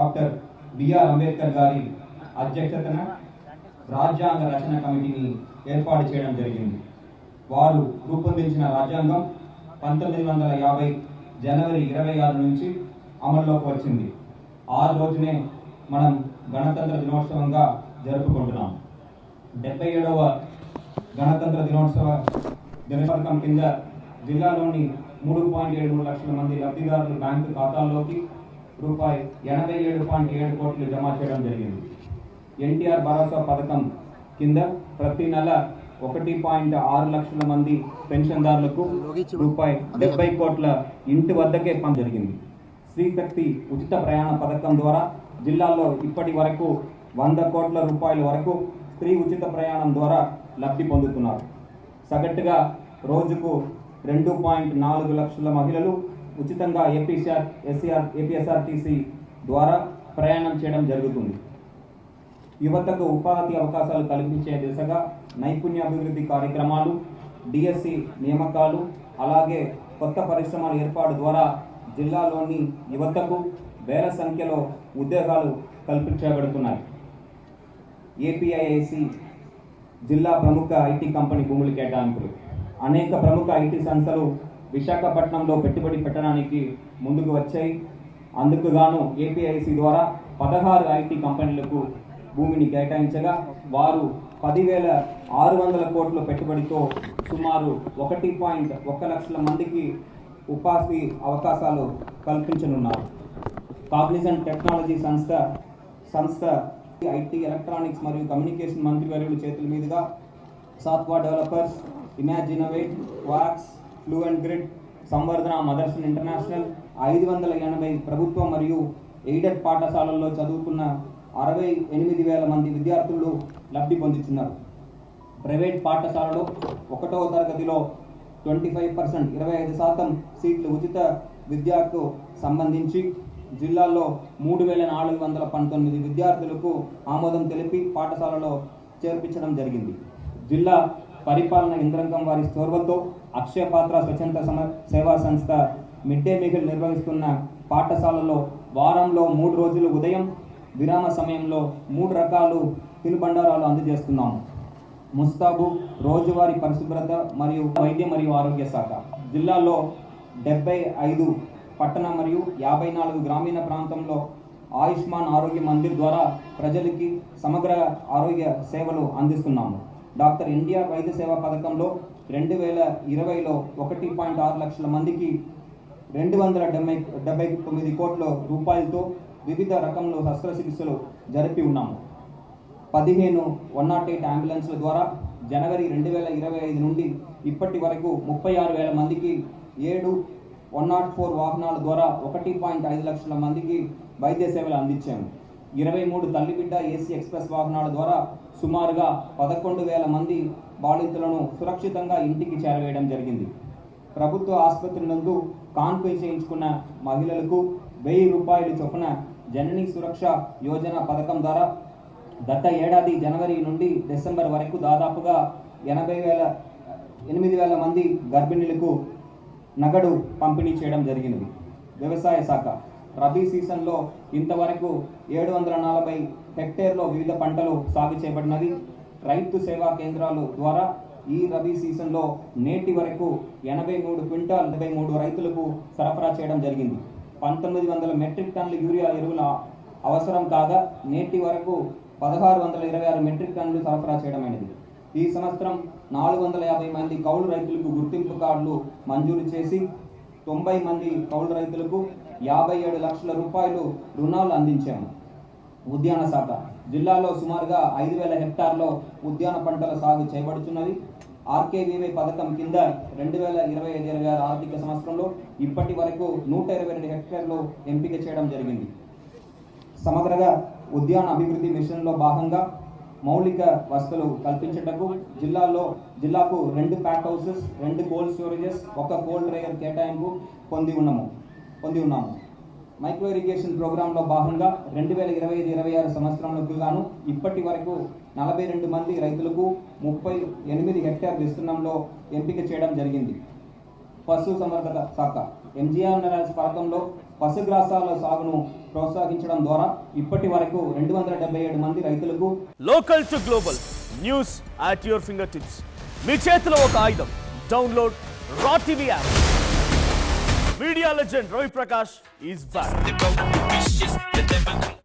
Doctor BR Ambedkar గారి అధ్యక్షతన రాజ్యాంగ రచన కమిటీని ఏర్పాటు చేయడం జరిగింది. వారు రూపొందించిన రాజ్యాంగం 1950 జనవరి 26 నుంచి అమల్లోకి వచ్చింది. ఆ రోజునే మనం గణతంత్ర దినోత్సవంగా జరుపుకుంటున్నాం. 77వ గణతంత్ర దినోత్సవ పథకం కింద జిల్లాలోని 3.73 లక్షల మంది లబ్ధిదారులు బ్యాంకు ఖాతాల్లోకి రూపాయి 87.7 కోట్లు జమ చేయడం జరిగింది. ఎన్టీఆర్ భరోసా పథకం కింద ప్రతి నెల 1.6 లక్షల మంది పెన్షన్దారులకు రూపాయి 70 కోట్ల ఇంటి వద్దకే పంపిణీ జరిగింది. శ్రీశక్తి ఉచిత ప్రయాణ పథకం ద్వారా జిల్లాలో ఇప్పటి వరకు 100 కోట్ల రూపాయల వరకు స్త్రీ ఉచిత ప్రయాణం ద్వారా లబ్ధి పొందుతున్నారు. సగటుగా రోజుకు 2.4 లక్షల మహిళలు ఉచితంగా ఏపీఎస్ఆర్టీసీ ద్వారా ప్రయాణం చేయడం జరుగుతుంది. యువతకు ఉపాధి అవకాశాలు కల్పించే దిశగా నైపుణ్యాభివృద్ధి కార్యక్రమాలు, డిఎస్సి నియామకాలు, అలాగే కొత్త పరిశ్రమల ఏర్పాటు ద్వారా జిల్లాలోని యువతకు వేల సంఖ్యలో ఉద్యోగాలు కల్పించబడుతున్నాయి. ఏపీఐఐసి జిల్లా ప్రముఖ ఐటీ కంపెనీ భూముల కేటాయింపులు. అనేక ప్రముఖ ఐటీ సంస్థలు విశాఖపట్నంలో పెట్టుబడి పెట్టడానికి ముందుకు వచ్చాయి. అందుకు గాను ఏపీఐసి ద్వారా 16 ఐటీ కంపెనీలకు భూమిని కేటాయించగా వారు 10,600 కోట్ల పెట్టుబడితో సుమారు 1.1 లక్షల మందికి ఉపాధి అవకాశాలు కల్పించనున్నారు. కాగ్నిజెంట్ టెక్నాలజీ సంస్థ ఐటీ, ఎలక్ట్రానిక్స్ మరియు కమ్యూనికేషన్ మంత్రివర్యుల చేతుల మీదుగా సాఫ్ట్వేర్ డెవలపర్స్, ఇమాజినవేట్, వాక్స్, Fluent Grid, Samvardhana, Motherson International 580 ప్రభుత్వ మరియు ఎయిడెడ్ పాఠశాలల్లో చదువుకున్న 68,000 మంది విద్యార్థులు లబ్ధి పొందుతున్నారు. ప్రైవేట్ పాఠశాలలో 1వ తరగతిలో 25% 25% సీట్లు ఉచిత విద్యకు సంబంధించి జిల్లాలో 3,419 విద్యార్థులకు ఆమోదం తెలిపి పాఠశాలలో చేర్పించడం జరిగింది. జిల్లా పరిపాలన యంత్రాంగం వారి చొరవతో అక్షయపాత్ర స్వచ్ఛంద సేవా సంస్థ మిడ్ డే మీల్ నిర్వహిస్తున్న పాఠశాలలో వారంలో 3 రోజులు ఉదయం విరామ సమయంలో 3 రకాలు తినుబండారాలు అందజేస్తున్నాము. ముస్తాబు, రోజువారీ పరిశుభ్రత మరియు వైద్య మరియు ఆరోగ్య శాఖ. జిల్లాలో 75 పట్టణ మరియు 54 గ్రామీణ ప్రాంతంలో ఆయుష్మాన్ ఆరోగ్య మందిర్ ద్వారా ప్రజలకి సమగ్ర ఆరోగ్య సేవలు అందిస్తున్నాము. డాక్టర్ ఎన్టీఆర్ వైద్య సేవా పథకంలో 2020లో 1.6 లక్షల మందికి 279 కోట్ల రూపాయలతో వివిధ రకంలో శస్త్రచికిత్సలు జరిపి ఉన్నాము. 15 108 అంబులెన్స్ల ద్వారా జనవరి 2025 నుండి ఇప్పటి వరకు 36,000 మందికి 7 104 వాహనాల ద్వారా 1.5 లక్షల మందికి వైద్య సేవలు అందించాము. 23 తల్లిబిడ్డ ఏసీ ఎక్స్ప్రెస్ వాహనాల ద్వారా సుమారుగా 11,000 మంది బాలింతలను సురక్షితంగా ఇంటికి చేరవేయడం జరిగింది. ప్రభుత్వ ఆసుపత్రి నందు కాన్పై చేయించుకున్న మహిళలకు 1,000 రూపాయలు చొప్పున జనని సురక్ష యోజన పథకం ద్వారా గత ఏడాది జనవరి నుండి డిసెంబర్ వరకు దాదాపుగా 8,000 మంది గర్భిణీలకు నగదు పంపిణీ చేయడం జరిగినది. వ్యవసాయ శాఖ రబీ సీజన్లో ఇంతవరకు 740 హెక్టేర్లో వివిధ పంటలు సాగు చేయబడినది. రైతు సేవా కేంద్రాలు ద్వారా ఈ రబీ సీజన్లో నేటి వరకు 83 క్వింటాల్ 73 రైతులకు సరఫరా చేయడం జరిగింది. 1,900 మెట్రిక్ టన్నుల యూరియా ఎరువుల అవసరం కాగా నేటి వరకు 1,626 మెట్రిక్ టన్నులు సరఫరా చేయడమైనది. ఈ సంవత్సరం 450 మంది కౌలు రైతులకు గుర్తింపు కార్డులు మంజూరు చేసి 90 మంది కౌలు రైతులకు 57 లక్షల రూపాయలు రుణాలు అందించాము. ఉద్యాన శాఖ జిల్లాలో సుమారుగా 5,000 హెక్టార్లో ఉద్యాన పంటల సాగు చేయబడుతున్నది. ఆర్కేవీవై పథకం కింద 2025-26 ఆర్థిక సంవత్సరంలో ఇప్పటి వరకు 122 హెక్టార్లు ఎంపిక చేయడం జరిగింది. సమగ్రగా ఉద్యాన అభివృద్ధి మిషన్లో భాగంగా మౌలిక వసతులు కల్పించేటకు జిల్లాకు 2 pack houses, 2 cold storages, 1 cold dryer కేటాయింపు పొంది ఉన్నాము. మైక్రో ఇరిగేషన్ ప్రోగ్రాంలో భాగంగా 2025-26 సంవత్సరంలోకి గాను ఇప్పటి వరకు 42 మంది రైతులకు 38 హెక్టార్ విస్తీర్ణంలో ఎంపిక చేయడం జరిగింది. పశు సంవర్ధక శాఖ ఎంజీఆర్ పథకంలో పశుగ్రాసాల సాగును ప్రోత్సహించడం ద్వారా ఇప్పటి వరకు 277 మంది రైతులకు local to global news at your finger tips. మీ చేతిలో ఒక ఆయుధం. Download Raw TV app. Media legend Ravi Prakash is back.